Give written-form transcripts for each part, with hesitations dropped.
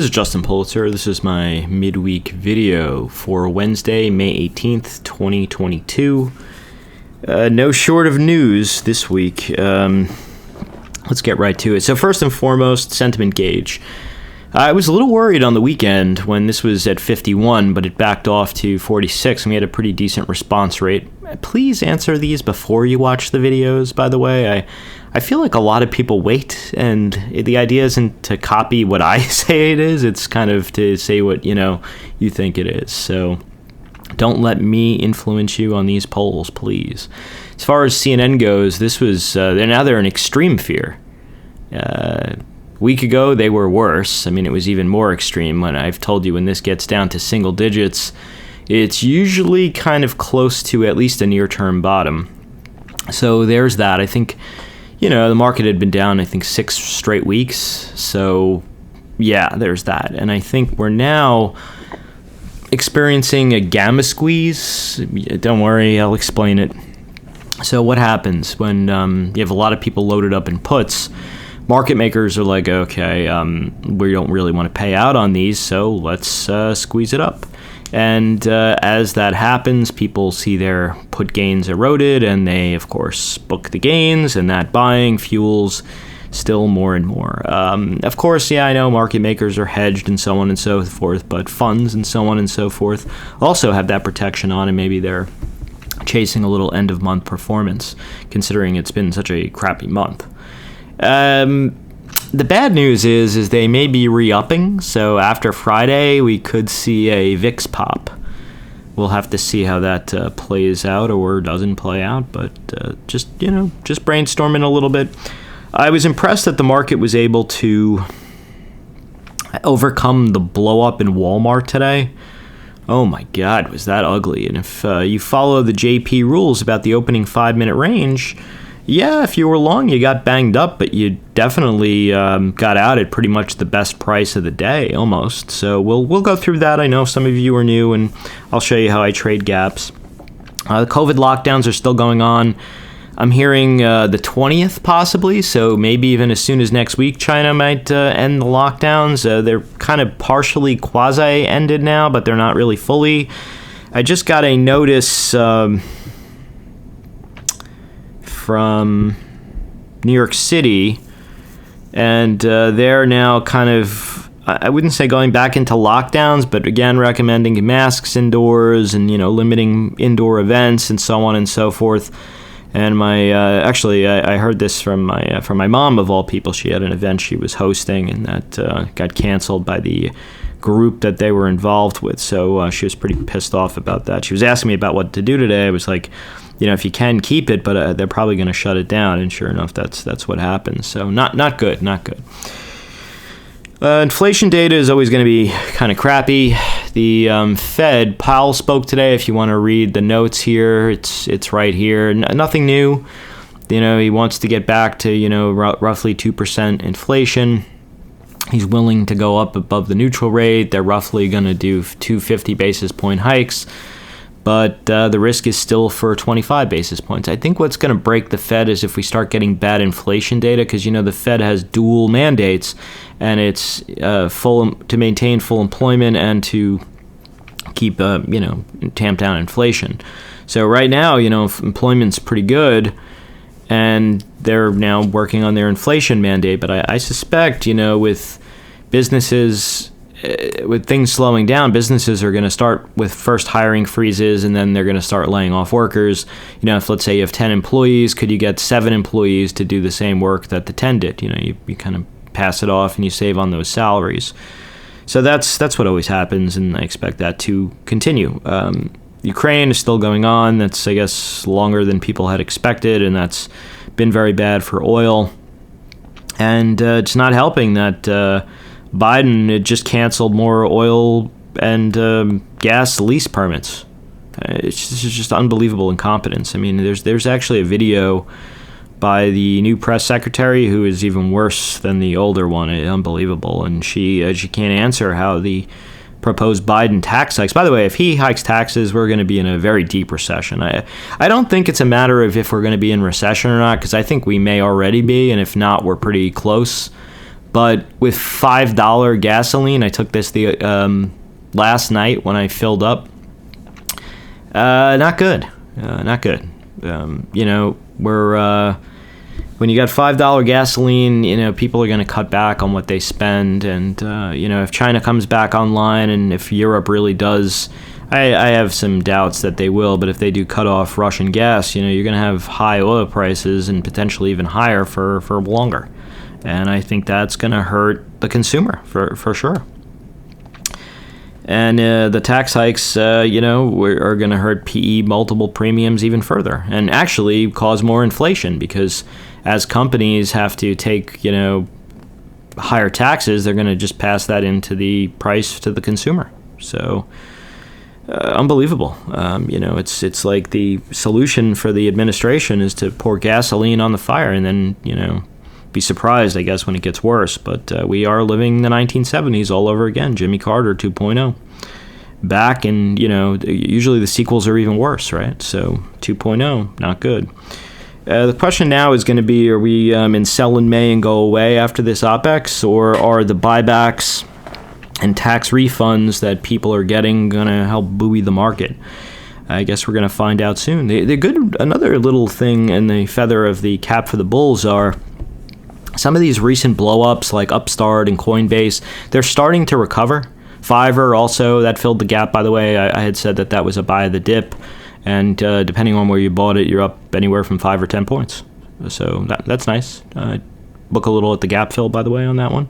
is Justin Pulitzer. This is my midweek video for Wednesday, May 18th, 2022. No short of news this week. Let's get right to it. So first and foremost, sentiment gauge. I was a little worried on the weekend when this was at 51, but it backed off to 46, and we had a pretty decent response rate. Please answer these before you watch the videos, by the way. I feel like a lot of people wait, and the idea isn't to copy what I say it is. It's kind of to say what, you think it is. So don't let me influence you on these polls, please. As far as CNN goes, this was, they're in extreme fear. A week ago, they were worse. I mean, it was even more extreme. When I've told you, when this gets down to single digits, it's usually kind of close to at least a near-term bottom. So there's that. I think, the market had been down, 6 straight weeks. So, yeah, there's that. And I think we're now experiencing a gamma squeeze. Don't worry, I'll explain it. So what happens when you have a lot of people loaded up in puts? Market makers are like, okay, we don't really want to pay out on these, so let's squeeze it up. And as that happens, people see their put gains eroded, and they, of course, book the gains, and that buying fuels still more and more. Of course, I know market makers are hedged and so on and so forth, but funds and so on and so forth also have that protection on, and maybe they're chasing a little end-of-month performance, considering it's been such a crappy month. The bad news is they may be re-upping, so after Friday we could see a VIX pop. We'll have to see how that plays out or doesn't play out, but just brainstorming a little bit. I was impressed that the market was able to overcome the blow-up in Walmart today. Oh my God, was that ugly. And if you follow the JP rules about the opening 5-minute range, if you were long, you got banged up, but you definitely got out at pretty much the best price of the day, almost. So we'll go through that. I know some of you are new, and I'll show you how I trade gaps. The COVID lockdowns are still going on. I'm hearing the 20th possibly, so maybe even as soon as next week, China might end the lockdowns. They're kind of partially quasi-ended now, but they're not really fully. I just got a notice from New York City, and they're now kind of, I wouldn't say going back into lockdowns, but again recommending masks indoors and limiting indoor events and so on and so forth. And I heard this from my mom, of all people. She had an event she was hosting, and that got canceled by the group that they were involved with. So she was pretty pissed off about that. She was asking me about what to do today. I was like, if you can, keep it, but they're probably going to shut it down. And sure enough, that's what happens. So not good. Inflation data is always going to be kind of crappy. The Fed, Powell spoke today. If you want to read the notes here, it's right here. Nothing new. He wants to get back to roughly 2% inflation. He's willing to go up above the neutral rate. They're roughly going to do 250 basis point hikes. But the risk is still for 25 basis points. I think what's going to break the Fed is if we start getting bad inflation data, because the Fed has dual mandates, and it's to maintain full employment and to keep tamp down inflation. So right now, employment's pretty good, and they're now working on their inflation mandate. But I suspect, with businesses, with things slowing down, businesses are going to start with first hiring freezes, and then they're going to start laying off workers. If, let's say, you have 10 employees, could you get 7 employees to do the same work that the 10 did? You kind of pass it off and you save on those salaries. So that's what always happens, and I expect that to continue. Ukraine is still going on. That's, I guess, longer than people had expected, and that's been very bad for oil. And it's not helping that Biden had just canceled more oil and gas lease permits. It's just unbelievable incompetence. I mean, there's actually a video by the new press secretary who is even worse than the older one. Unbelievable. And she can't answer how the proposed Biden tax hikes. By the way, if he hikes taxes, we're going to be in a very deep recession. I don't think it's a matter of if we're going to be in recession or not, because I think we may already be, and if not, we're pretty close. But with $5 gasoline, I took this the last night when I filled up. Not good. Not good. When you got $5 gasoline, people are going to cut back on what they spend. And, if China comes back online and if Europe really does, I have some doubts that they will, but if they do cut off Russian gas, you're going to have high oil prices and potentially even higher for longer. And I think that's going to hurt the consumer for sure. And the tax hikes, are going to hurt PE multiple premiums even further and actually cause more inflation because as companies have to take, higher taxes, they're going to just pass that into the price to the consumer. So unbelievable. It's like the solution for the administration is to pour gasoline on the fire and then, be surprised, I guess, when it gets worse. But we are living the 1970s all over again. Jimmy Carter 2.0. Back, and, usually the sequels are even worse, right? So 2.0, not good. The question now is going to be, are we in sell in May and go away after this OPEX, or are the buybacks and tax refunds that people are getting going to help buoy the market? I guess we're going to find out soon. The good, another little thing in the feather of the cap for the bulls are some of these recent blow-ups like Upstart and Coinbase, they're starting to recover. Fiverr also, that filled the gap, by the way. I had said that was a buy of the dip. And depending on where you bought it, you're up anywhere from 5 or 10 points. So that's nice. Book a little at the gap fill, by the way, on that one.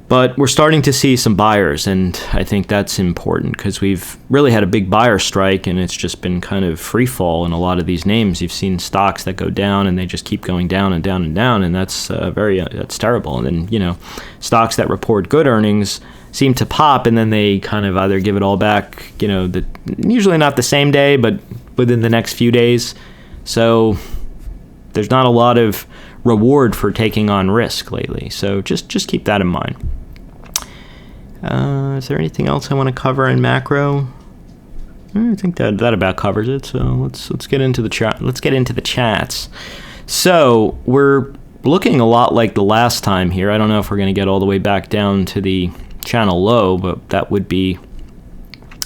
But we're starting to see some buyers, and I think that's important because we've really had a big buyer strike, and it's just been kind of free fall in a lot of these names. You've seen stocks that go down, and they just keep going down and down and down, and that's that's terrible. And then, stocks that report good earnings seem to pop, and then they kind of either give it all back, usually not the same day, but within the next few days. So there's not a lot of reward for taking on risk lately. So just keep that in mind. Is there anything else I want to cover in macro? I think that about covers it. So let's get into the chat. Let's get into the chats. So we're looking a lot like the last time here. I don't know if we're going to get all the way back down to the channel low, but that would be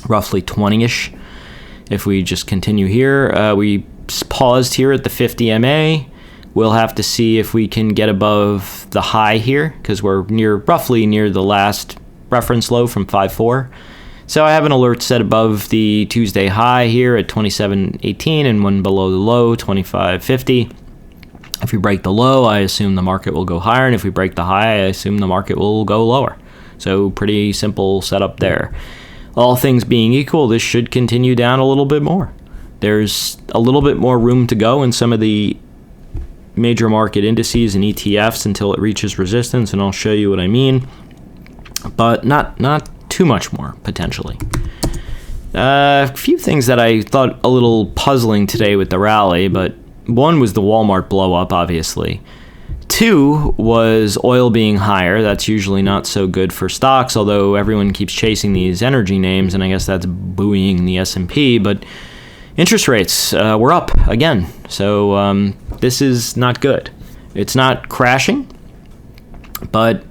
roughly 20-ish if we just continue here. We paused here at the 50 MA. We'll have to see if we can get above the high here because we're roughly near the last reference low from 5.4. So I have an alert set above the Tuesday high here at 27.18 and one below the low, 25.50. If we break the low, I assume the market will go higher, and if we break the high, I assume the market will go lower. So pretty simple setup there. All things being equal, this should continue down a little bit more. There's a little bit more room to go in some of the major market indices and ETFs until it reaches resistance, and I'll show you what I mean. But not too much more, potentially. A few things that I thought a little puzzling today with the rally, but one was the Walmart blow up, obviously. Two was oil being higher. That's usually not so good for stocks, although everyone keeps chasing these energy names, and I guess that's buoying the S&P. But interest rates were up again, so this is not good. It's not crashing, but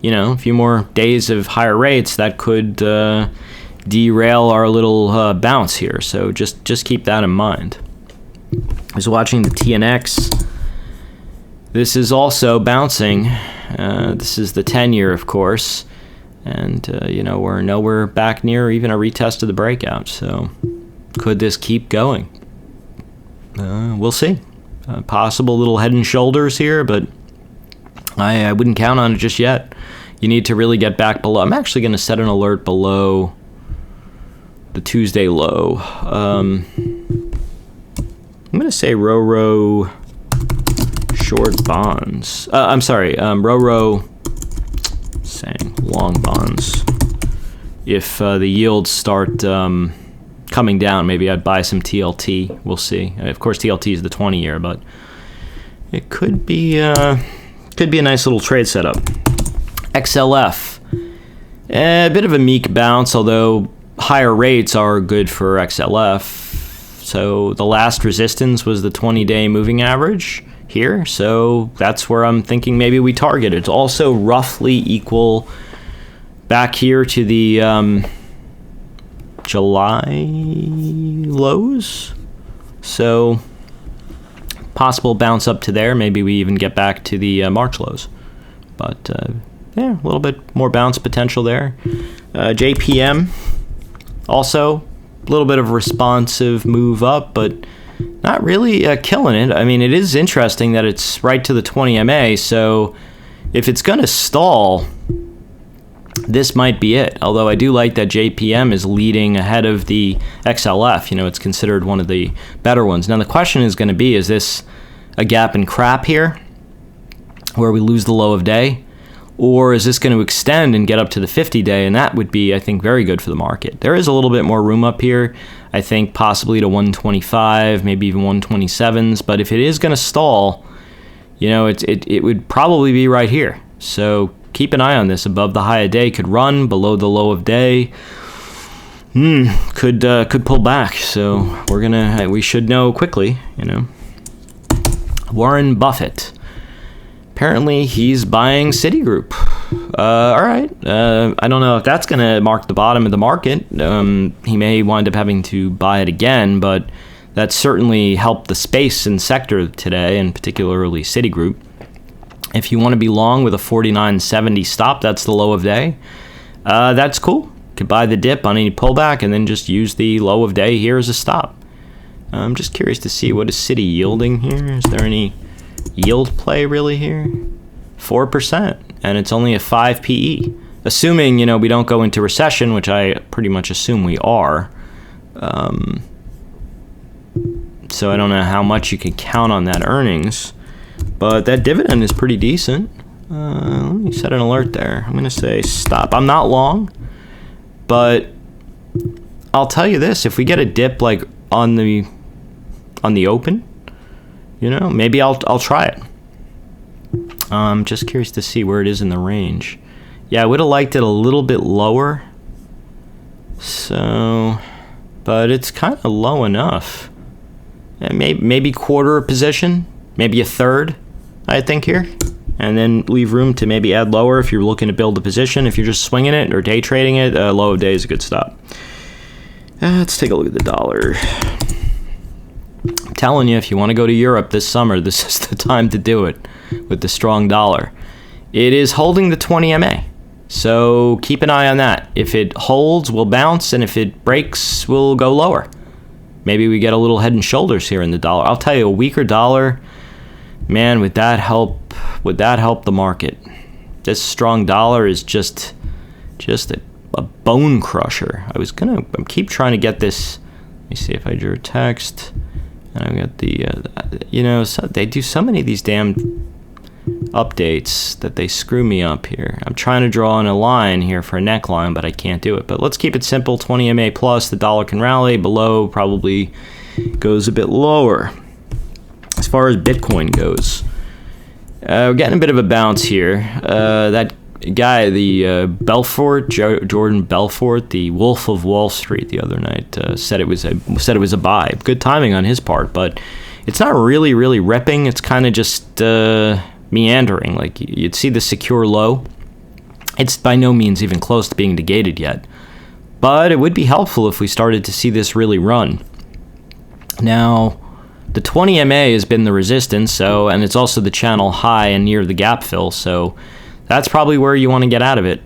a few more days of higher rates that could derail our little bounce here. So just keep that in mind. I was watching the TNX. This is also bouncing. This is the 10-year, of course, and we're nowhere back near even a retest of the breakout. So could this keep going? We'll see. Possible little head and shoulders here, but I wouldn't count on it just yet. You need to really get back below. I'm actually going to set an alert below the Tuesday low. I'm going to say RoRo short bonds. I'm sorry, RoRo saying long bonds. If the yields start coming down, maybe I'd buy some TLT. We'll see. Of course, TLT is the 20-year, but it could be a nice little trade setup. XLF, a bit of a meek bounce, although higher rates are good for XLF. So the last resistance was the 20-day moving average. here, so that's where I'm thinking maybe we target. It's also roughly equal back here to the July lows, so possible bounce up to there. Maybe we even get back to the March lows, but yeah, a little bit more bounce potential there. JPM also a little bit of a responsive move up, but not really killing it. I mean, it is interesting that it's right to the 20 MA, so if it's going to stall, this might be it. Although I do like that JPM is leading ahead of the XLF. You know, it's considered one of the better ones. Now, the question is going to be, is this a gap and crap here where we lose the low of day? Or is this going to extend and get up to the 50-day? And that would be, I think, very good for the market. There is a little bit more room up here. I think possibly to 125, maybe even 127s. But if it is going to stall, you know, it would probably be right here. So keep an eye on this. Above the high of day could run, below the low of day could pull back. So we should know quickly, you know. Warren Buffett. Apparently he's buying Citigroup. All right. I don't know if that's going to mark the bottom of the market. He may wind up having to buy it again, but that certainly helped the space and sector today, and particularly Citigroup. If you want to be long with a 49.70 stop, that's the low of day. That's cool. You could buy the dip on any pullback and then just use the low of day here as a stop. I'm just curious to see, what is Citi yielding here? Is there any yield play really here? 4%, and it's only a 5 PE. Assuming, you know, we don't go into recession, which I pretty much assume we are. So I don't know how much you can count on that earnings, but that dividend is pretty decent. Let me set an alert there. I'm going to say stop. I'm not long, but I'll tell you this: if we get a dip like on the open, you know, maybe I'll try it. I'm just curious to see where it is in the range. Yeah, I would have liked it a little bit lower. So, but it's kind of low enough. And maybe quarter a position, maybe a third, I think here. And then leave room to maybe add lower if you're looking to build a position. If you're just swinging it or day trading it, low of day is a good stop. Let's take a look at the dollar. I'm telling you, if you want to go to Europe this summer, this is the time to do it with the strong dollar. It is holding the 20 MA, so keep an eye on that. If it holds, we'll bounce, and if it breaks, we'll go lower. Maybe we get a little head and shoulders here in the dollar. I'll tell you, a weaker dollar, man, would that help the market? This strong dollar is just a bone crusher. I'm keep trying to get this. Let me see if I drew a text. And I've got the, so they do so many of these damn updates that they screw me up here. I'm trying to draw in a line here for a neckline, but I can't do it. But let's keep it simple. 20 MA plus, the dollar can rally. Below probably goes a bit lower. As far as Bitcoin goes, we're getting a bit of a bounce here. That guy, the Jordan Belfort, the Wolf of Wall Street, the other night said it was a buy. Good timing on his part, but it's not really ripping. It's kind of just meandering. Like you'd see the secure low. It's by no means even close to being negated yet, but it would be helpful if we started to see this really run. Now, the 20 MA has been the resistance, and it's also the channel high and near the gap fill, so that's probably where you want to get out of it.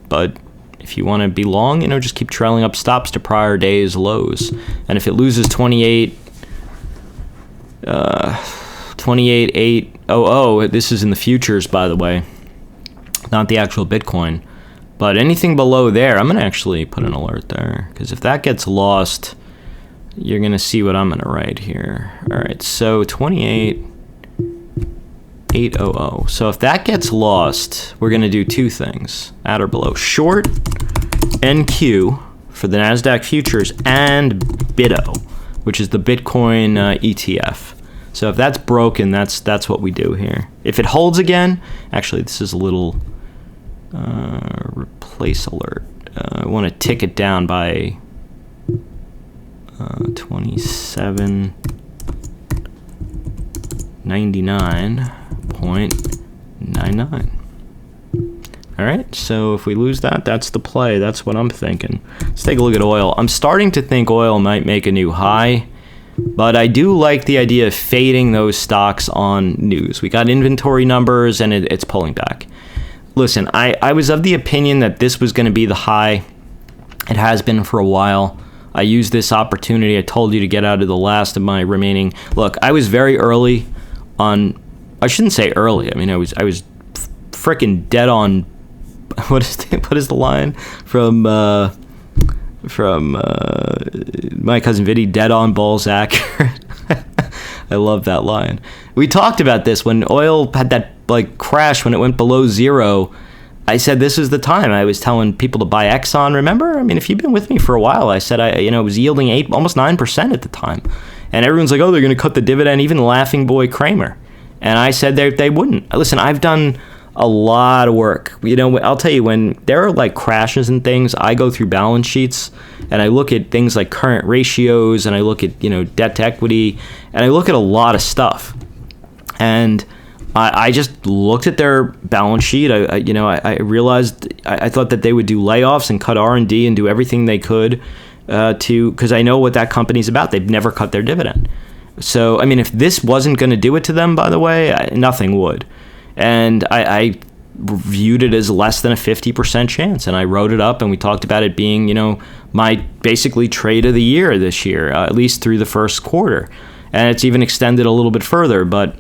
But if you want to be long, just keep trailing up stops to prior day's lows. And if it loses 28,800, this is in the futures, by the way, not the actual Bitcoin. But anything below there, I'm going to actually put an alert there, because if that gets lost, you're going to see what I'm going to write here. All right, so 28,800. So if that gets lost, we're going to do two things, at or below. Short NQ for the NASDAQ futures and BITO, which is the Bitcoin ETF. So if that's broken, that's what we do here. If it holds again, actually this is a little replace alert. I want to tick it down by 27. $99.99. All right, so if we lose that, that's the play. That's what I'm thinking. Let's take a look at oil. I'm starting to think oil might make a new high, but I do like the idea of fading those stocks on news. We got inventory numbers, and it's pulling back. Listen, I was of the opinion that this was going to be the high. It has been for a while. I used this opportunity. I told you to get out of the last of my remaining. Look, I was very early on. I shouldn't say early. I mean, I was freaking dead on. What is the line from My Cousin Vinny? Dead on balls accurate. I love that line. We talked about this when oil had that crash when it went below zero. I said this is the time. I was telling people to buy Exxon. Remember? I mean, if you've been with me for a while, I said it was yielding almost 9% at the time, and everyone's like, "Oh, they're going to cut the dividend." Even Laughing Boy Kramer, and I said they wouldn't. Listen, I've done a lot of work. I'll tell you, when there are crashes and things, I go through balance sheets and I look at things like current ratios, and I look at debt to equity, and I look at a lot of stuff, and I just looked at their balance sheet. I realized I thought that they would do layoffs and cut R&D and do everything they could because I know what that company's about. They've never cut their dividend. So, I mean, if this wasn't going to do it to them, by the way, nothing would. And I viewed it as less than a 50% chance, and I wrote it up, and we talked about it being, my basically trade of the year this year, at least through the first quarter. And it's even extended a little bit further, but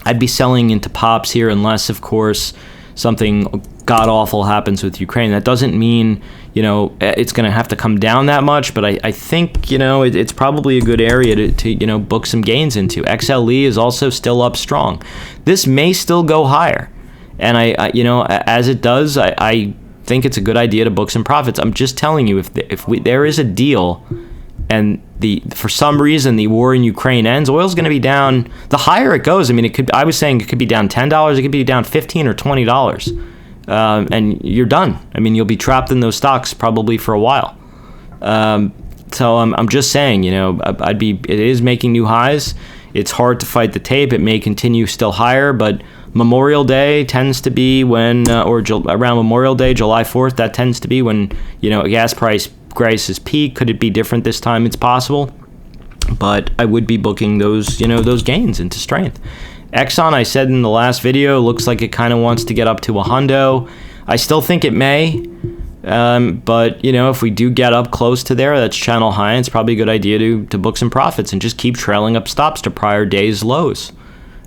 I'd be selling into pops here unless, of course, something god-awful happens with Ukraine. That doesn't mean, it's going to have to come down that much, but I think, it's probably a good area to book some gains into. XLE is also still up strong. This may still go higher, and as it does, I think it's a good idea to book some profits. I'm just telling you, if there is a deal, and for some reason the war in Ukraine ends, oil's going to be down. The higher it goes, I mean, I was saying it could be down $10, it could be down $15 or $20, and you're done. I mean, you'll be trapped in those stocks probably for a while. So I'm just saying, it is making new highs. It's hard to fight the tape. It may continue still higher, but Memorial Day tends to be when, around Memorial Day, July 4th, that tends to be when, gas prices peak. Could it be different this time? It's possible, but I would be booking those gains into strength. Exxon, I said in the last video, looks like it kind of wants to get up to a hundo. I still think it may, but if we do get up close to there, that's channel high, and it's probably a good idea to book some profits and just keep trailing up stops to prior day's lows.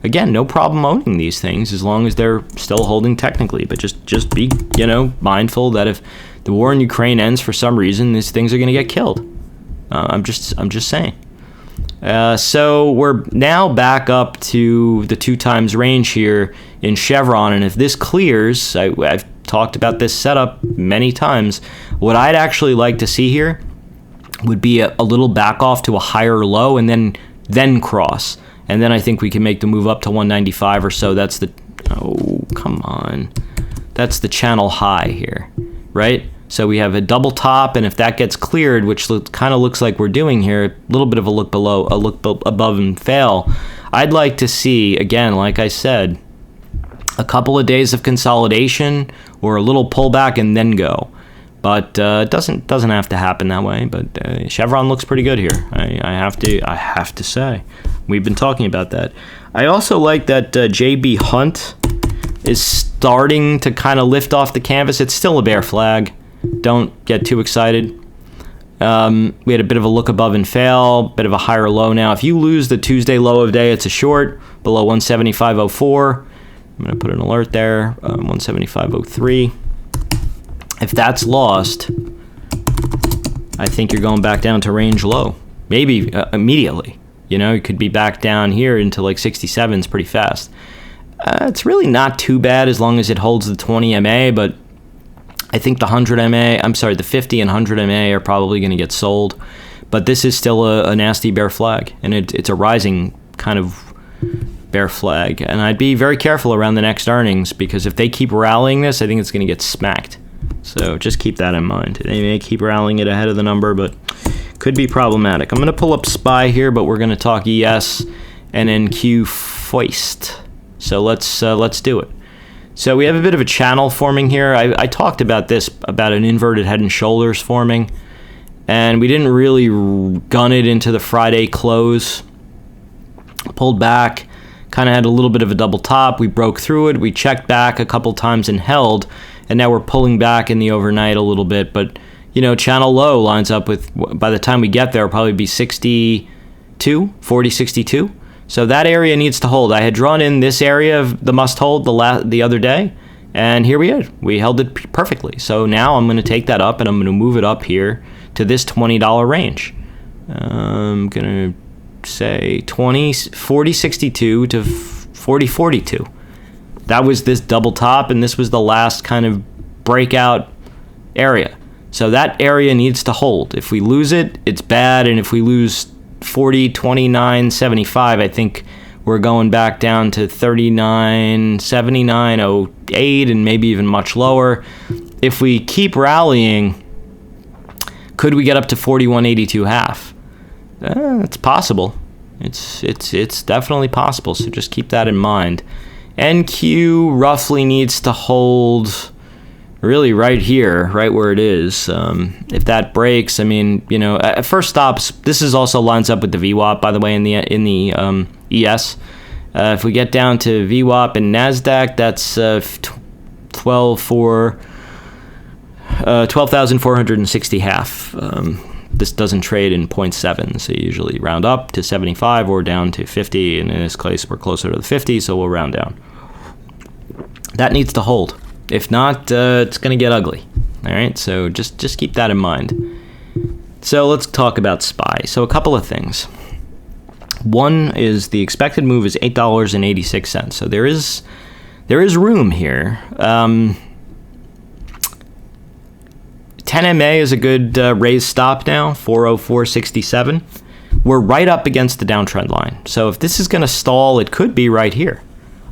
Again, no problem owning these things as long as they're still holding technically, but just be mindful that if the war in Ukraine ends for some reason, these things are going to get killed. I'm just saying. So we're now back up to the 2 times range here in Chevron, and if this clears, I've talked about this setup many times. What I'd actually like to see here would be a little back off to a higher low, and then cross, and then I think we can make the move up to 195 or so. That's the that's the channel high here, right? So we have a double top, and if that gets cleared, which kind of looks like we're doing here, a little bit of a look below, a look above and fail, I'd like to see, again, like I said, a couple of days of consolidation or a little pullback and then go. But it doesn't have to happen that way. But Chevron looks pretty good here. I have to say, we've been talking about that. I also like that JB Hunt is starting to kind of lift off the canvas. It's still a bear flag. Don't get too excited. We had a bit of a look above and fail, bit of a higher low now. If you lose the Tuesday low of day, it's a short below 175.04. I'm going to put an alert there, 175.03. If that's lost, I think you're going back down to range low. Maybe immediately. It could be back down here into like 67s pretty fast. It's really not too bad as long as it holds the 20 MA, but I think the 50 and 100 MA are probably going to get sold. But this is still a nasty bear flag, and it's a rising kind of bear flag. And I'd be very careful around the next earnings, because if they keep rallying this, I think it's going to get smacked. So just keep that in mind. They may keep rallying it ahead of the number, but could be problematic. I'm going to pull up SPY here, but we're going to talk ES and then Q4. foist. So let's do it. So we have a bit of a channel forming here. I talked about this, about an inverted head and shoulders forming, and we didn't really gun it into the Friday close. Pulled back, kind of had a little bit of a double top. We broke through it. We checked back a couple times and held, and now we're pulling back in the overnight a little bit. But, you know, channel low lines up with, by the time we get there, it'll probably be 40.62. So that area needs to hold. I had drawn in this area of the must hold the other day, and here we are. We held it perfectly. So now I'm going to take that up, and I'm going to move it up here to this $20 range. I'm going to say 40.62 to 40.42. That was this double top, and this was the last kind of breakout area. So that area needs to hold. If we lose it, it's bad, and if we lose 40.29.75, I think we're going back down to 39.79.08 and maybe even much lower. If we keep rallying, could we get up to 41.82 half? It's possible. It's definitely possible, so just keep that in mind. NQ roughly needs to hold really right here, right where it is. If that breaks, I mean, you know, at first stops, this is also lines up with the VWAP, by the way, in the ES. If we get down to VWAP and NASDAQ, that's 12,460 half. This doesn't trade in 0.7, so you usually round up to 75 or down to 50, and in this case, we're closer to the 50, so we'll round down. That needs to hold. If not, it's going to get ugly. All right, so just keep that in mind. So let's talk about SPY. So a couple of things. One is the expected move is $8.86. So there is room here. 10MA is a good raised stop now, 404.67. We're right up against the downtrend line. So if this is going to stall, it could be right here.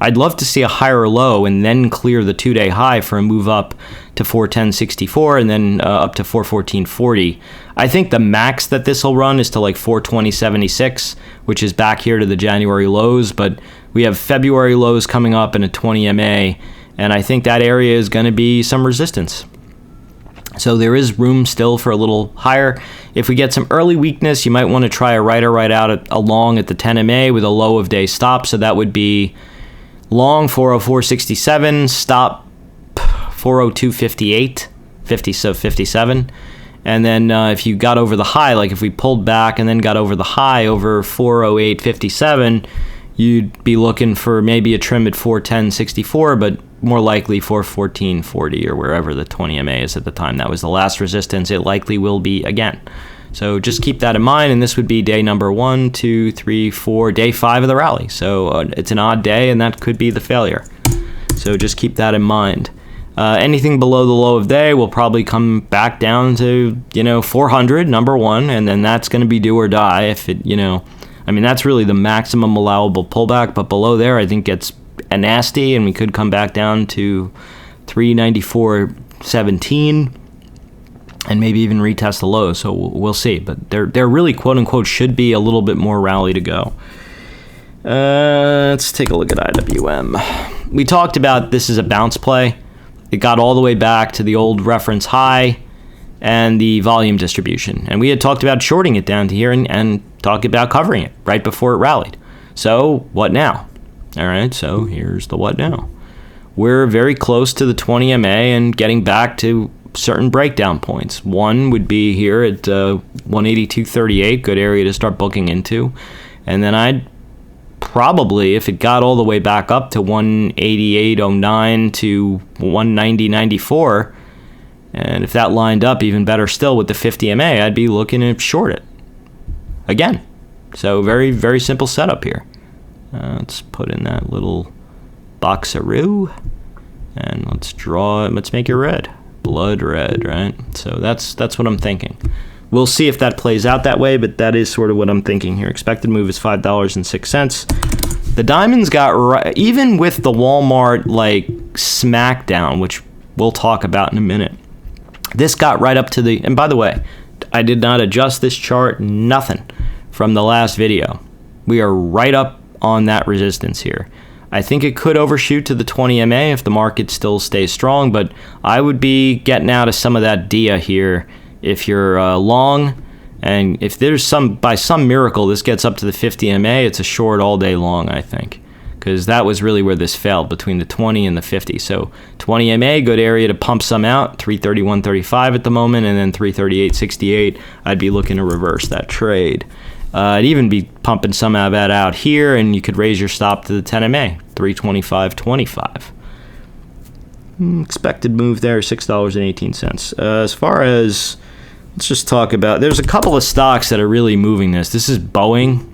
I'd love to see a higher low and then clear the 2-day high for a move up to 410.64 and then up to 414.40. I think the max that this will run is to like 420.76, which is back here to the January lows, but we have February lows coming up in a 20MA, and I think that area is going to be some resistance. So there is room still for a little higher. If we get some early weakness, you might want to try a right or right out along at the 10MA with a low of day stop, so that would be long 404.67, stop 402.58, 57. And then if you got over the high, like if we pulled back and then got over the high over 408.57, you'd be looking for maybe a trim at 410.64, but more likely 414.40 or wherever the 20MA is at the time. That was the last resistance. It likely will be again. So just keep that in mind, and this would be day number 1, 2, 3, 4, day 5 of the rally. So it's an odd day, and that could be the failure. So just keep that in mind. Anything below the low of day will probably come back down to, 400, number 1, and then that's going to be do or die. If it, I mean, that's really the maximum allowable pullback, but below there, I think gets nasty, and we could come back down to 394.17. and maybe even retest the lows, so we'll see. But there really, quote-unquote, should be a little bit more rally to go. Let's take a look at IWM. We talked about this is a bounce play. It got all the way back to the old reference high and the volume distribution. And we had talked about shorting it down to here and talked about covering it right before it rallied. So what now? All right, so here's the what now. We're very close to the 20MA and getting back to certain breakdown points. One would be here at 182.38, good area to start booking into. And then I'd probably, if it got all the way back up to 188.09 to 190.94, and if that lined up even better still with the 50MA, I'd be looking to short it again. So very, very simple setup here. Let's put in that little boxaroo, and let's make it red. Blood red, right? So that's what I'm thinking. We'll see if that plays out that way, but that is sort of what I'm thinking here. Expected move is $5.06. The diamonds got right, even with the Walmart like smackdown, which we'll talk about in a minute. This got right up to the, and by the way, I did not adjust this chart, nothing from the last video. We are right up on that resistance here. I think it could overshoot to the 20 MA if the market still stays strong, but I would be getting out of some of that DIA here if you're long. And if there's by some miracle this gets up to the 50 MA, it's a short all day long, I think, because that was really where this failed, between the 20 and the 50. So 20 MA, good area to pump some out, 331.35 at the moment, and then 338.68. I'd be looking to reverse that trade. I'd even be pumping some of that out here, and you could raise your stop to the 10 MA, 325.25. Expected move there, $6.18. As far as, let's just talk about, there's a couple of stocks that are really moving this. This is Boeing.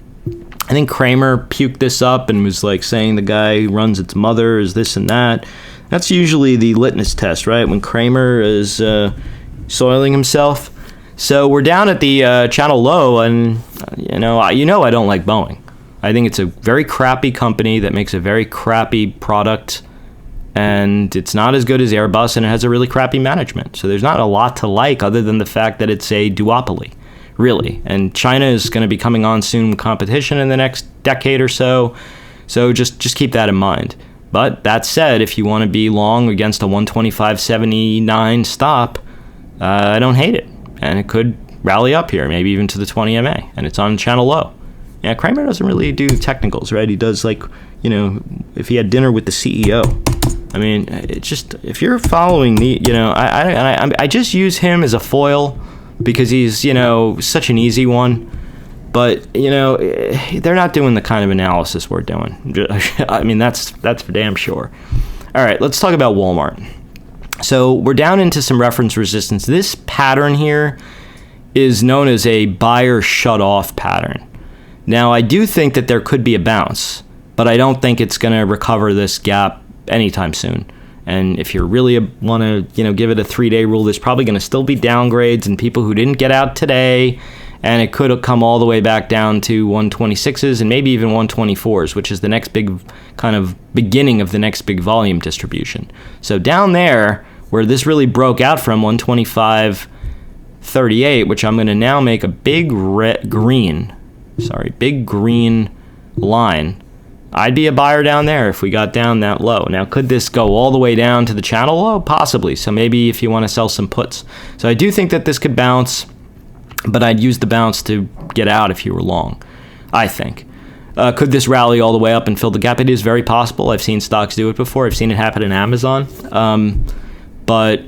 I think Kramer puked this up and was like saying the guy who runs its mother is this and that. That's usually the litmus test, right? When Kramer is soiling himself. So we're down at the channel low, and you know I don't like Boeing. I think it's a very crappy company that makes a very crappy product, and it's not as good as Airbus, and it has a really crappy management. So there's not a lot to like other than the fact that it's a duopoly, really. And China is going to be coming on soon with competition in the next decade or so. So just keep that in mind. But that said, if you want to be long against a 125.79 stop, I don't hate it. And it could rally up here, maybe even to the 20 MA, and it's on channel low. Yeah, Kramer doesn't really do technicals, right? He does, like, you know, if he had dinner with the CEO. I mean, it's just, if you're following the, you know, I just use him as a foil because he's, you know, such an easy one. But, you know, they're not doing the kind of analysis we're doing. I mean, that's for damn sure. All right, let's talk about Walmart. So we're down into some reference resistance. This pattern here is known as a buyer shut-off pattern. Now, I do think that there could be a bounce, but I don't think it's going to recover this gap anytime soon. And if you really want to, you know, give it a 3-day rule, there's probably going to still be downgrades and people who didn't get out today, and it could come all the way back down to 126s and maybe even 124s, which is the next big kind of beginning of the next big volume distribution. So down there, where this really broke out from 125.38, which I'm going to now make a big green line, I'd be a buyer down there if we got down that low. Now, could this go all the way down to the channel low? Possibly. So maybe if you want to sell some puts. So I do think that this could bounce, but I'd use the bounce to get out if you were long, I think. Could this rally all the way up and fill the gap? It is very possible. I've seen stocks do it before. I've seen it happen in Amazon. But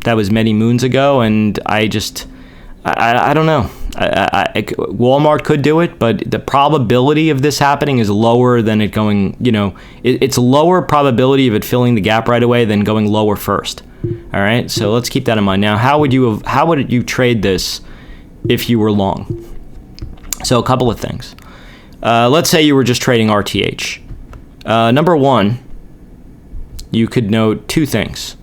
that was many moons ago, and I don't know. Walmart could do it, but the probability of this happening is lower than it going, you know, it's a lower probability of it filling the gap right away than going lower first. All right, so let's keep that in mind. Now, how would you trade this if you were long? So a couple of things. Let's say you were just trading RTH. Number one, you could note two things.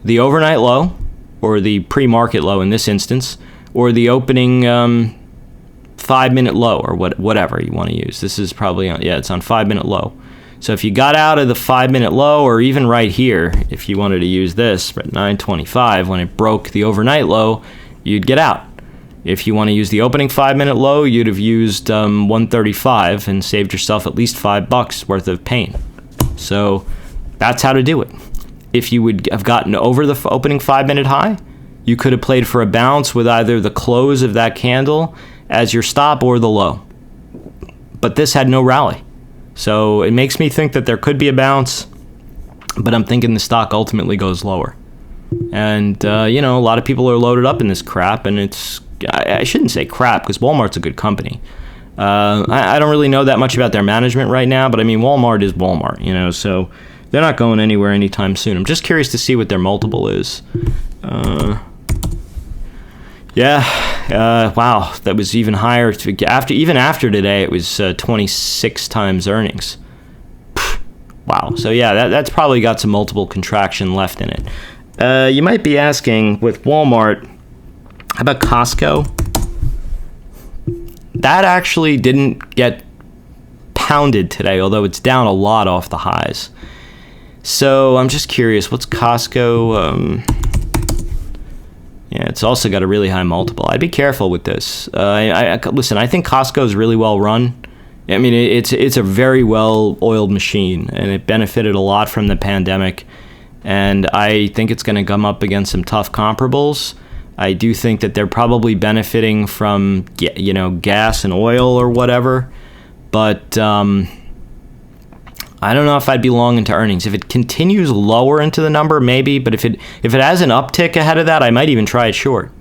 The overnight low, or the pre-market low in this instance, or the opening 5-minute low, or whatever you want to use. This is probably it's on 5-minute low. So if you got out of the 5-minute low, or even right here, if you wanted to use this at 9:25 when it broke the overnight low, you'd get out. If you want to use the opening 5-minute low, you'd have used 135 and saved yourself at least $5 worth of pain. So that's how to do it. If you would have gotten over the opening 5-minute high, you could have played for a bounce with either the close of that candle as your stop or the low. But this had no rally. So it makes me think that there could be a bounce, but I'm thinking the stock ultimately goes lower. And, you know, a lot of people are loaded up in this crap, and I shouldn't say crap because Walmart's a good company. I don't really know that much about their management right now, but I mean, Walmart is Walmart, you know, so they're not going anywhere anytime soon. I'm just curious to see what their multiple is. Wow, that was even higher. Even after today, it was 26 times earnings. Wow. So yeah, that's probably got some multiple contraction left in it. You might be asking, with Walmart, how about Costco? That actually didn't get pounded today, although it's down a lot off the highs. So I'm just curious, what's Costco? Yeah, it's also got a really high multiple. I'd be careful with this. Listen, I think Costco is really well run. I mean, it's a very well-oiled machine, and it benefited a lot from the pandemic. And I think it's going to come up against some tough comparables. I do think that they're probably benefiting from, gas and oil or whatever. But I don't know if I'd be long into earnings. If it continues lower into the number, maybe. But if it has an uptick ahead of that, I might even try it short,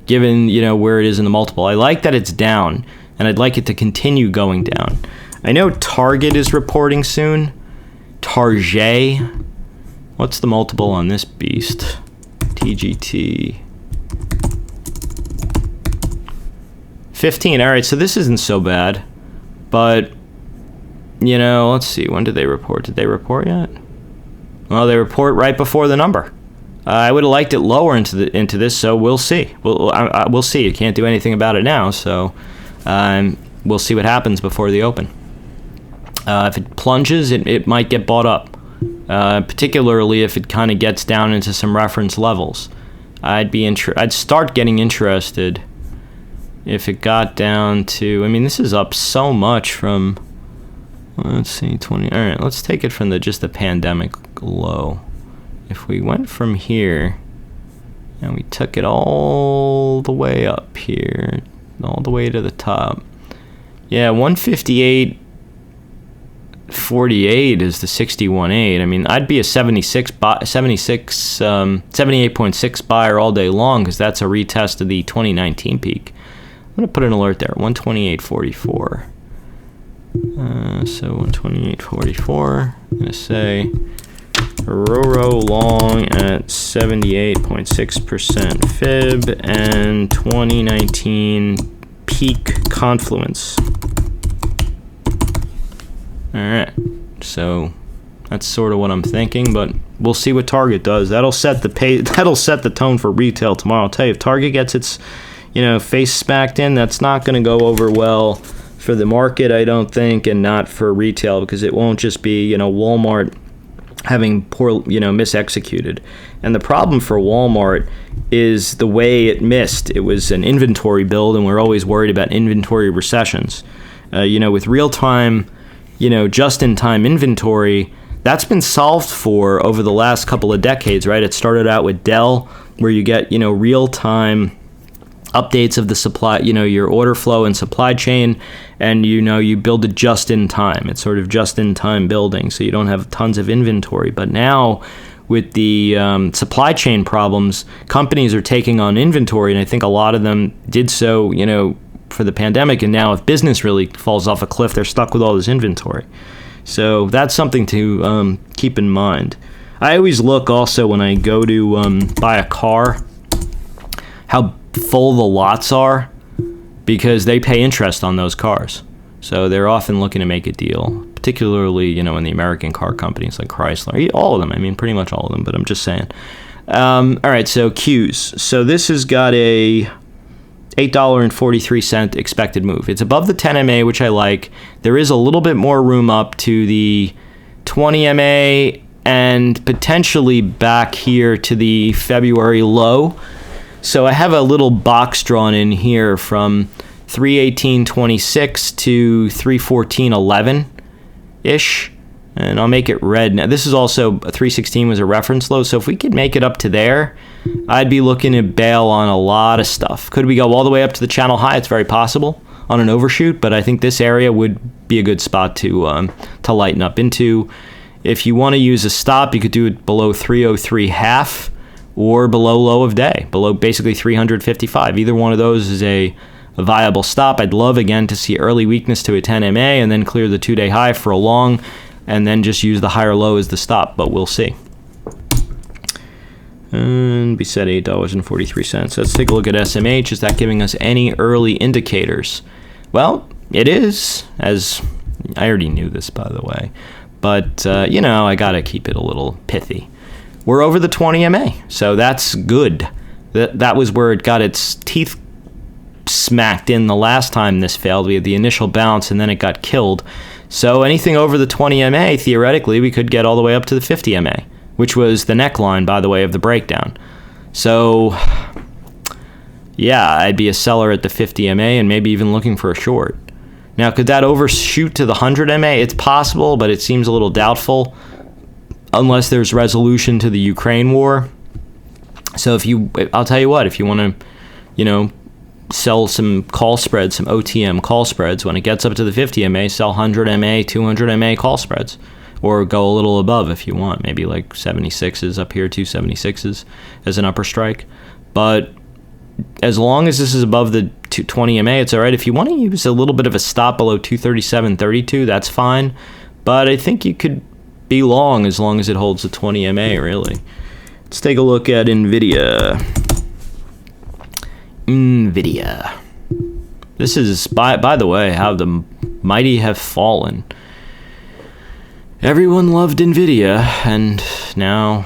given where it is in the multiple. I like that it's down, and I'd like it to continue going down. I know Target is reporting soon. Target. What's the multiple on this beast? TGT. 15. All right, so this isn't so bad. But, let's see. When did they report? Did they report yet? Well, they report right before the number. I would have liked it lower into this, so we'll see. We'll see. You can't do anything about it now, so we'll see what happens before the open. If it plunges, it might get bought up. Particularly if it kind of gets down into some reference levels. I'd start getting interested if it got down to, this is up so much from, let's see, 20. All right, let's take it from just the pandemic low. If we went from here and we took it all the way up here, all the way to the top. Yeah, 158.48 is the 61.8. I'd be a 78.6 buyer all day long, because that's a retest of the 2019 peak. I'm going to put an alert there, 128.44. So 128.44, I'm going to say Roro long at 78.6% fib and 2019 peak confluence. All right, so that's sort of what I'm thinking, but we'll see what Target does. That'll set the tone for retail tomorrow. I'll tell you, if Target gets its, face smacked in, that's not going to go over well for the market, I don't think, and not for retail, because it won't just be, Walmart having poor, misexecuted. And the problem for Walmart is the way it missed. It was an inventory build, and we're always worried about inventory recessions. With real-time, just-in-time inventory, that's been solved for over the last couple of decades, right? It started out with Dell, where you get, real-time updates of the supply, your order flow and supply chain, and you build it just in time. It's sort of just in time building, so you don't have tons of inventory. But now with the supply chain problems, companies are taking on inventory, and I think a lot of them did so, for the pandemic, and now if business really falls off a cliff, they're stuck with all this inventory. So that's something to keep in mind. I always look also when I go to buy a car, how full the lots are, because they pay interest on those cars. So they're often looking to make a deal, particularly, in the American car companies like Chrysler. All of them, pretty much all of them, but I'm just saying. All right, so Qs. So this has got a $8.43 expected move. It's above the 10 MA, which I like. There is a little bit more room up to the 20 MA and potentially back here to the February low. So I have a little box drawn in here from 318.26 to 314.11-ish. And I'll make it red. Now, this is also, 316 was a reference low. So if we could make it up to there, I'd be looking to bail on a lot of stuff. Could we go all the way up to the channel high? It's very possible on an overshoot, but I think this area would be a good spot to lighten up into. If you want to use a stop, you could do it below 303.5 or below low of day, below basically 355. Either one of those is a viable stop. I'd love, again, to see early weakness to a 10 MA and then clear the 2-day high for a long, and then just use the higher low as the stop, but we'll see. And we said $8.43. Let's take a look at SMH. Is that giving us any early indicators? Well, it is, as I already knew this, by the way. But, I got to keep it a little pithy. We're over the 20 MA, so that's good. That was where it got its teeth smacked in the last time this failed. We had the initial bounce, and then it got killed. So anything over the 20 MA, theoretically, we could get all the way up to the 50 MA, which was the neckline, by the way, of the breakdown. So, yeah, I'd be a seller at the 50 MA and maybe even looking for a short. Now, could that overshoot to the 100 MA? It's possible, but it seems a little doubtful unless there's resolution to the Ukraine war. So I'll tell you what, if you want to, sell some call spreads, some OTM call spreads, when it gets up to the 50 MA, sell 100 MA, 200 MA call spreads, or go a little above if you want, maybe like 76s up here, 276s as an upper strike. But as long as this is above the 20 MA, it's all right. If you want to use a little bit of a stop below 237.32, that's fine. But I think you could be long as long as it holds the 20 MA, really. Let's take a look at Nvidia. This is, by the way, how the mighty have fallen. Everyone loved Nvidia, and now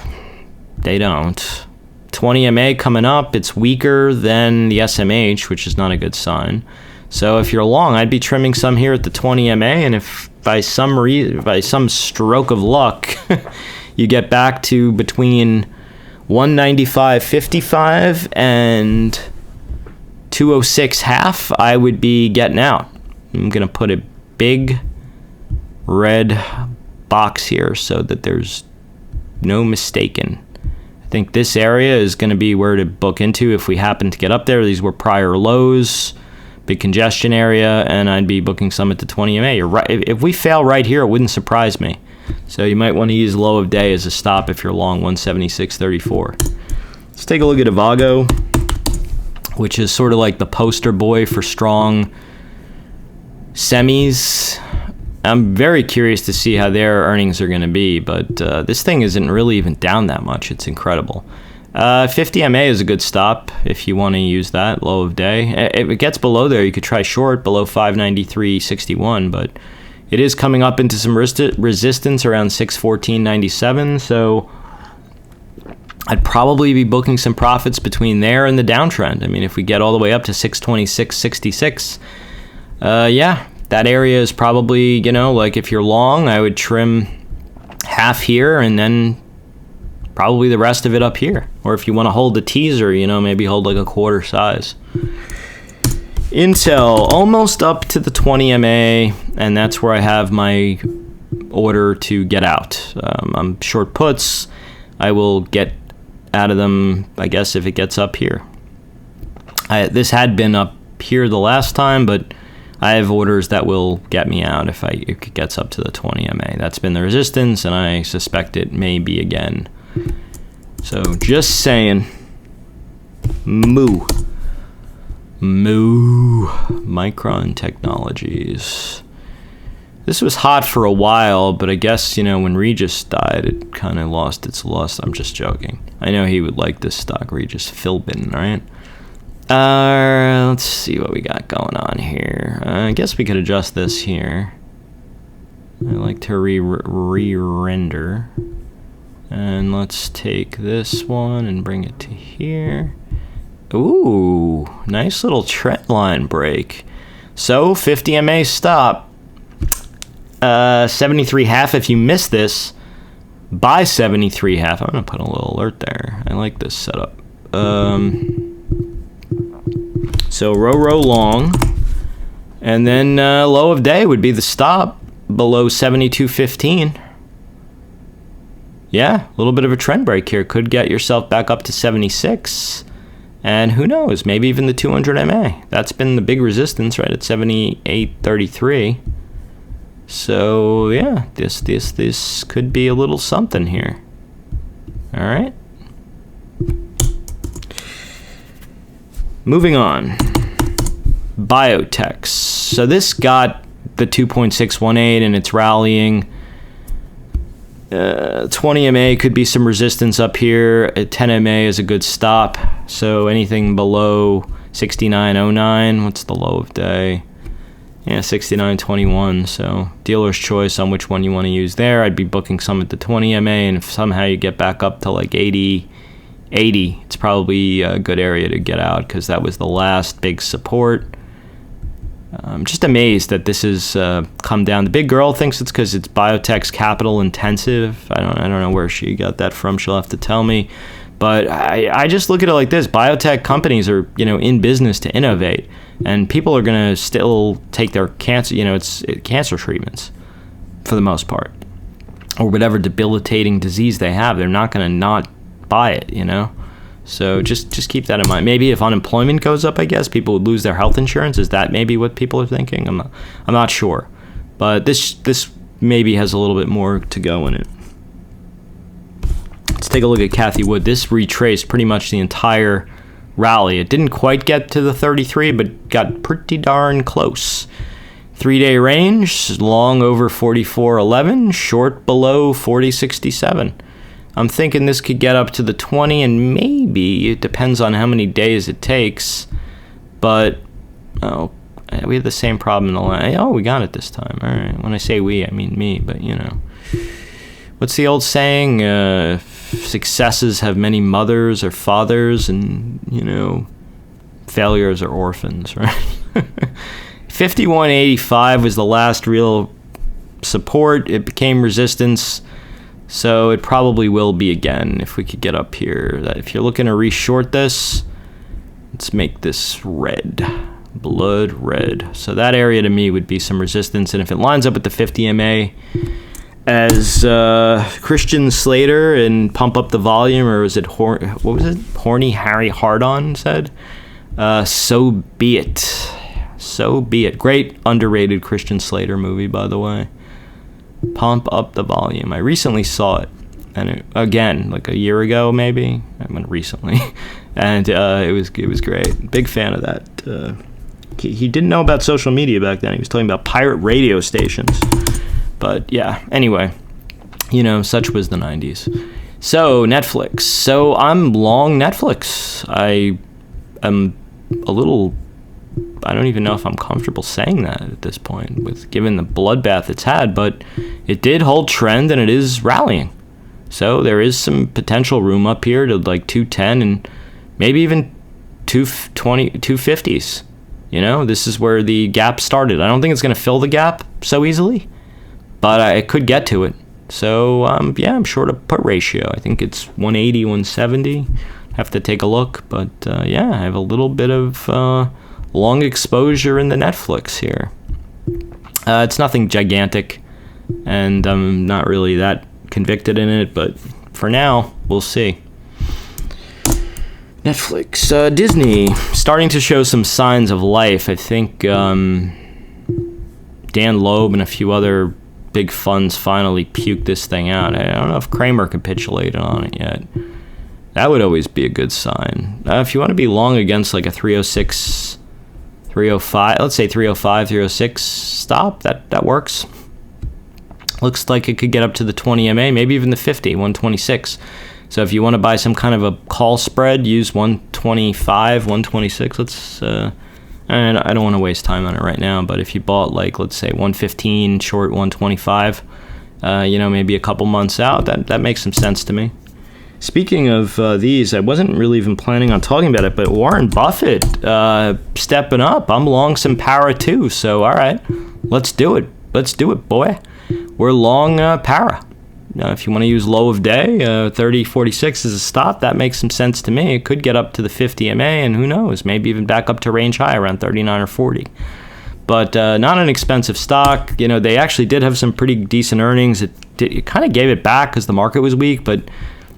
they don't. 20 MA coming up, it's weaker than the SMH, which is not a good sign. So if you're long, I'd be trimming some here at the 20 MA, and if by some stroke of luck, you get back to between 195.55 and 206.5, I would be getting out. I'm going to put a big red box here so that there's no mistaken. I think this area is going to be where to book into if we happen to get up there. These were prior lows, big congestion area, and I'd be booking some at the 20 MA. You're right. If we fail right here, it wouldn't surprise me. So you might want to use low of day as a stop if you're long 176.34. Let's take a look at Avago, which is sort of like the poster boy for strong semis. I'm very curious to see how their earnings are going to be, but this thing isn't really even down that much. It's incredible. 50 MA is a good stop if you want to use that low of day. If it gets below there, you could try short below 593.61, but it is coming up into some resistance around 614.97, so I'd probably be booking some profits between there and the downtrend. I mean, if we get all the way up to 626.66, yeah, that area is probably, like if you're long, I would trim half here and then probably the rest of it up here. Or if you want to hold the teaser, maybe hold like a quarter size. Intel, almost up to the 20 MA, and that's where I have my order to get out. I'm short puts. I will get out of them, I guess, if it gets up here. This had been up here the last time, but I have orders that will get me out if it gets up to the 20 MA. That's been the resistance, and I suspect it may be again. So just saying. Moo. Micron Technologies. This was hot for a while, but I guess, when Regis died, it kind of lost its lust. I'm just joking. I know he would like this stock, Regis Philbin, right? Let's see what we got going on here. I guess we could adjust this here. I like to re-render. And let's take this one and bring it to here. Ooh, nice little trend line break. So 50 MA stop. 73.5 if you miss this. Buy 73.5. I'm gonna put a little alert there. I like this setup. So row long, and then low of day would be the stop below 72.15. Yeah, a little bit of a trend break here. Could get yourself back up to 76. And who knows, maybe even the 200 MA. That's been the big resistance, right, at 78.33. So, yeah, this could be a little something here. All right. Moving on. Biotechs. So this got the 2.618 and it's rallying. 20 MA could be some resistance up here. 10 MA is a good stop. So anything below 69.09, what's the low of day? Yeah, 69.21. So dealer's choice on which one you want to use there. I'd be booking some at the 20 MA, and if somehow you get back up to like 80, it's probably a good area to get out because that was the last big support. I'm just amazed that this has come down. The big girl thinks it's because it's biotech's capital intensive. I don't know where she got that from. She'll have to tell me. But I just look at it like this. Biotech companies are, in business to innovate, and people are going to still take their cancer, it's cancer treatments for the most part, or whatever debilitating disease they have. They're not going to not buy it, So just keep that in mind. Maybe if unemployment goes up, I guess people would lose their health insurance. Is that maybe what people are thinking? I'm not sure. But this maybe has a little bit more to go in it. Let's take a look at Cathie Wood. This retraced pretty much the entire rally. It didn't quite get to the 33, but got pretty darn close. 3-day range, long over 44.11, short below 40.67. I'm thinking this could get up to the 20, and maybe it depends on how many days it takes. But we had the same problem in the last. Oh, we got it this time. All right. When I say we, I mean me. But what's the old saying? Successes have many mothers or fathers, and failures are orphans, right? 51.85 was the last real support. It became resistance, so it probably will be again if we could get up here. If you're looking to reshort this, let's make this red, blood red. So that area to me would be some resistance, and if it lines up with the 50 MA as Christian Slater and Pump Up the Volume, or was it Horny Harry Hardon said, so be it. So be it. Great underrated Christian Slater movie, by the way. Pump Up the Volume. I recently saw it, and again, like a year ago, maybe. I went recently, and it was great. Big fan of that. He didn't know about social media back then. He was talking about pirate radio stations. But yeah, anyway, such was the 90s. So Netflix. So I'm long Netflix. I am a little. I don't even know if I'm comfortable saying that at this point, given the bloodbath it's had, but it did hold trend and it is rallying. So there is some potential room up here to like 210 and maybe even 220, 250s. This is where the gap started. I don't think it's going to fill the gap so easily, but I could get to it. So I'm short a put ratio. I think it's 180, 170. Have to take a look, but I have a little bit of long exposure in the Netflix here. It's nothing gigantic, and I'm not really that convicted in it, but for now, we'll see. Netflix. Disney, starting to show some signs of life. I think Dan Loeb and a few other big funds finally puked this thing out. I don't know if Kramer capitulated on it yet. That would always be a good sign. If you want to be long against like a 306... 305, let's say 305, 306 stop, that works. Looks like it could get up to the 20 MA, maybe even the 50, 126. So if you want to buy some kind of a call spread, use 125, 126. And I don't want to waste time on it right now, but if you bought like, let's say 115, short 125, maybe a couple months out, that makes some sense to me. Speaking of these, I wasn't really even planning on talking about it, but Warren Buffett stepping up. I'm long some para too, so all right, let's do it. Let's do it, boy. We're long para. If you want to use low of day, 30.46 is a stop. That makes some sense to me. It could get up to the 50 MA, and who knows, maybe even back up to range high around 39 or 40. But not an expensive stock. They actually did have some pretty decent earnings. It kind of gave it back because the market was weak, but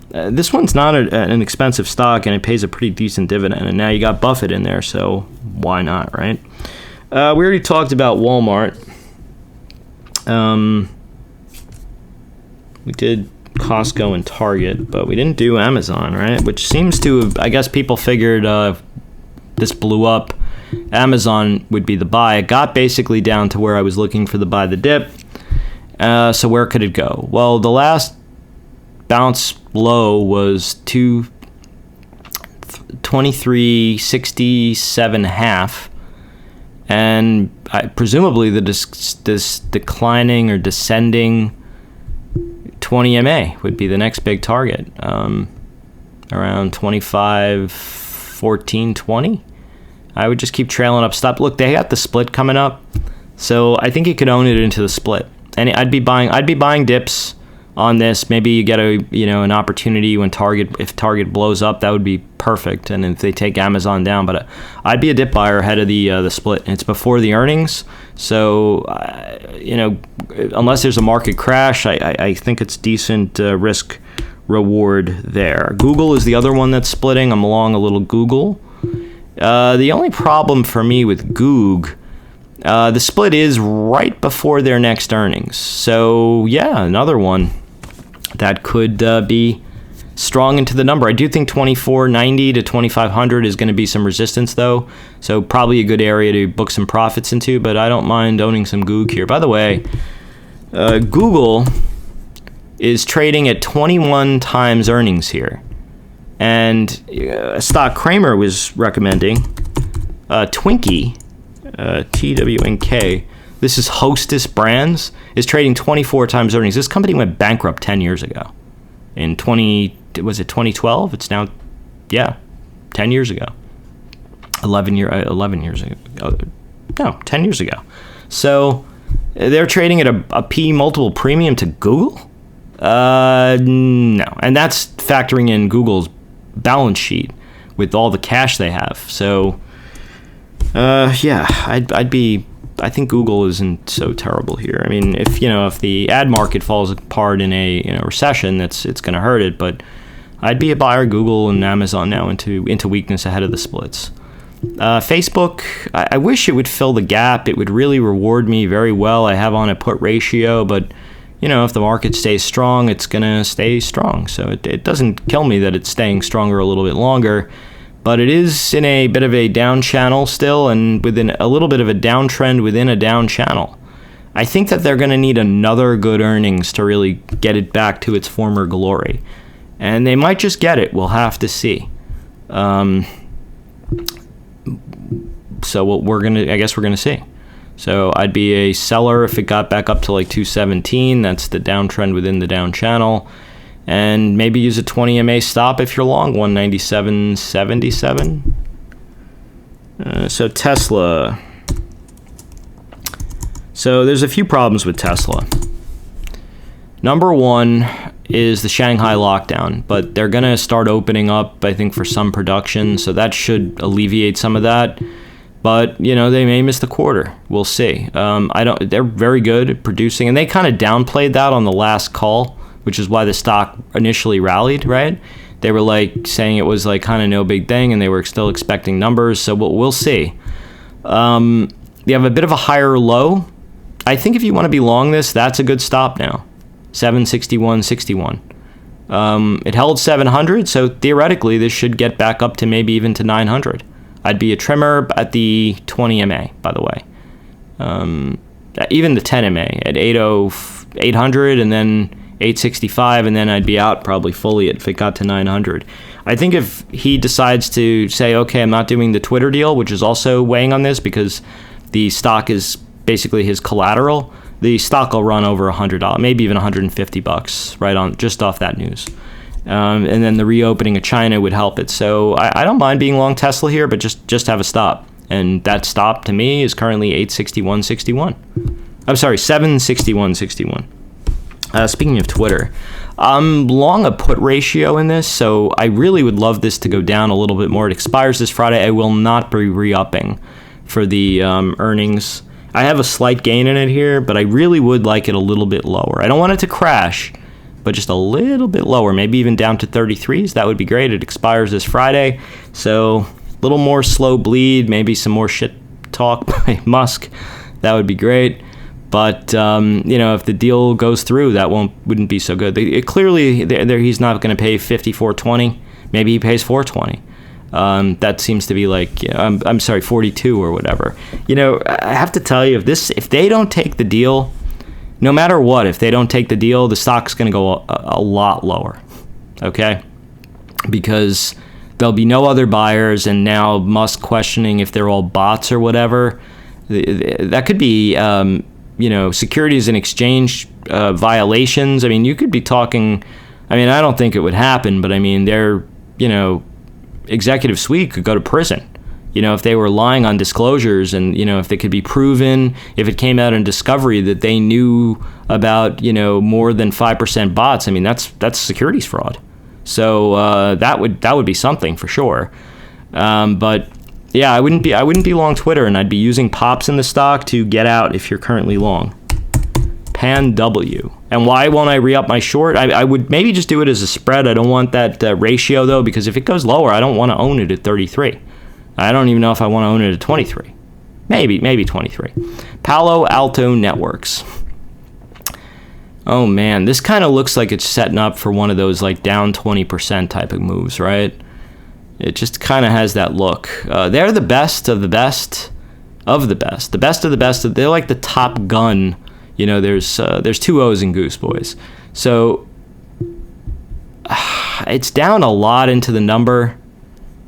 this one's not an expensive stock, and it pays a pretty decent dividend. And now you got Buffett in there, so why not, right? We already talked about Walmart. We did Costco and Target, but we didn't do Amazon, right? Which seems to have, I guess people figured this blew up. Amazon would be the buy. It got basically down to where I was looking for the buy the dip. So where could it go? Well, the last bounce low was 23.67.5, and presumably this declining or descending 20 MA would be the next big target, around 25.14.20. I would just keep trailing up. Stop. Look, they got the split coming up, so I think you could own it into the split, and I'd be buying dips on this. Maybe you get an opportunity when if Target blows up, that would be perfect. And if they take Amazon down, but I'd be a dip buyer ahead of the split. And it's before the earnings, so unless there's a market crash, I think it's decent risk reward there. Google is the other one that's splitting. I'm along a little Google. The only problem for me with Goog, the split is right before their next earnings. So yeah, another one that could be strong into the number. I do think 2490 to 2500 is going to be some resistance though. So probably a good area to book some profits into, but I don't mind owning some Goog here. By the way, Google is trading at 21 times earnings here. And a stock Kramer was recommending, Twinkie, TWNK, this is Hostess Brands, is trading 24 times earnings. This company went bankrupt 10 years ago. In 2012? It's now, 10 years ago. 11 years ago. No, 10 years ago. So they're trading at a P multiple premium to Google? No. And that's factoring in Google's balance sheet with all the cash they have. So, I think Google isn't so terrible here. I mean, if the ad market falls apart in a recession, it's going to hurt it. But I'd be a buyer of Google and Amazon now into weakness ahead of the splits. Facebook, I wish it would fill the gap. It would really reward me very well. I have on a put ratio, but if the market stays strong, it's going to stay strong. So it doesn't kill me that it's staying stronger a little bit longer. But it is in a bit of a down channel still, and within a little bit of a downtrend within a down channel. I think that they're going to need another good earnings to really get it back to its former glory. And they might just get it. We'll have to see. So I guess we're going to see. So I'd be a seller if it got back up to like 217. That's the downtrend within the down channel. And maybe use a 20 MA stop if you're long, 197.77. So Tesla. So there's a few problems with Tesla. Number one is the Shanghai lockdown, but they're going to start opening up, I think, for some production. So that should alleviate some of that. But, they may miss the quarter. We'll see. They're very good at producing, and they kind of downplayed that on the last call, which is why the stock initially rallied, right? They were saying it was kind of no big thing, and they were still expecting numbers. So we'll see. You have a bit of a higher low. I think if you want to be long this, that's a good stop now. 761.61. It held 700, so theoretically this should get back up to maybe even to 900. I'd be a trimmer at the 20 MA, by the way. Even the 10 MA at 800 and then 865, and then I'd be out probably fully if it got to 900. I think if he decides to say, okay, I'm not doing the Twitter deal, which is also weighing on this because the stock is basically his collateral, the stock will run over $100, maybe even $150, right on just off that news. And then the reopening of China would help it. So I don't mind being long Tesla here, but just have a stop. And that stop to me is currently 861.61. I'm sorry, 761.61. Speaking of Twitter, I'm long a put ratio in this, so I really would love this to go down a little bit more. It expires this Friday. I will not be re-upping for the earnings. I have a slight gain in it here, but I really would like it a little bit lower. I don't want it to crash, but just a little bit lower, maybe even down to 33s. That would be great. It expires this Friday, so a little more slow bleed, maybe some more shit talk by Musk. That would be great. But if the deal goes through, that wouldn't be so good. Clearly, he's not going to pay $54.20. Maybe he pays $4.20. That seems to be I'm sorry, 42 or whatever. I have to tell you, if they don't take the deal, no matter what, if they don't take the deal, the stock's going to go a lot lower. Okay, because there'll be no other buyers, and now Musk questioning if they're all bots or whatever. That could be. Securities and exchange violations. I mean, you could be talking, I don't think it would happen, but their, executive suite could go to prison, if they were lying on disclosures and, if they could be proven, if it came out in discovery that they knew about, more than 5% bots, I mean, that's securities fraud. So that would be something for sure. But yeah, I wouldn't be long Twitter, and I'd be using pops in the stock to get out if you're currently long. Pan W. And why won't I re-up my short? I would maybe just do it as a spread. I don't want that ratio though, because if it goes lower, I don't want to own it at 33. I don't even know if I want to own it at 23. Maybe 23. Palo Alto Networks. Oh man, this kind of looks like it's setting up for one of those like down 20% type of moves, right? It just kind of has that look. They're the best of the best of the best. The best of the best. They're like the top gun. There's two O's in Goose Boys. So it's down a lot into the number.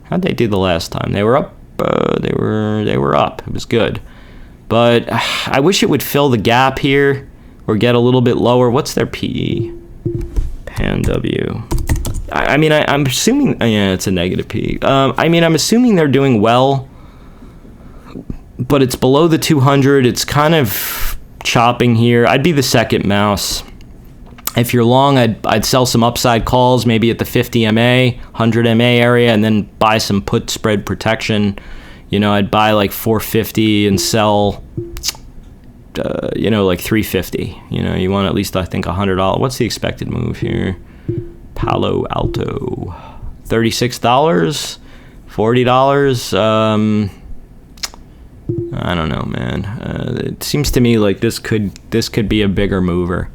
How'd they do the last time? They were up. They were up. It was good. But I wish it would fill the gap here or get a little bit lower. What's their PE? Pan W. I'm assuming, yeah, it's a negative PE. I'm assuming they're doing well, but it's below the 200. It's kind of chopping here. I'd be the second mouse. If you're long, I'd sell some upside calls, maybe at the 50 MA, 100 MA area, and then buy some put spread protection. I'd buy like 450 and sell, like 350. You want at least, I think, $100. What's the expected move here? Palo Alto, $36, $40. I don't know, man. It seems to me like this could be a bigger mover.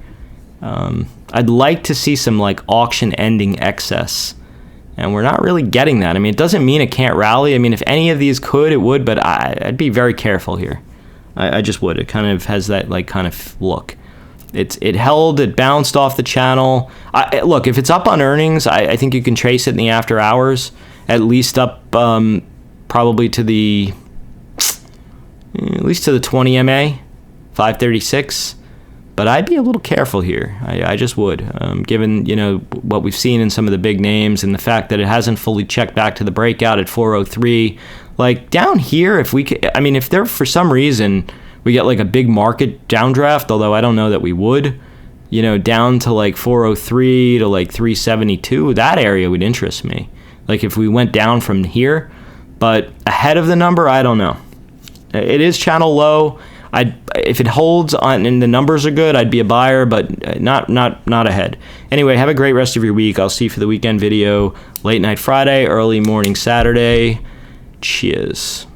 I'd like to see some like auction ending excess, and we're not really getting that. It doesn't mean it can't rally. If any of these could, it would, but I'd be very careful here. I just would. It kind of has that like kind of look. It held, it bounced off the channel. Look, if it's up on earnings, I think you can trace it in the after hours, at least up probably to the 20 MA, 536. But I'd be a little careful here. I just would, given what we've seen in some of the big names and the fact that it hasn't fully checked back to the breakout at 403. Like down here, if there for some reason we get like a big market downdraft, although I don't know that we would, down to like 403 to like 372, that area would interest me. Like if we went down from here, but ahead of the number, I don't know. It is channel low. If it holds on and the numbers are good, I'd be a buyer, but not ahead. Anyway, have a great rest of your week. I'll see you for the weekend video, late night Friday, early morning Saturday. Cheers.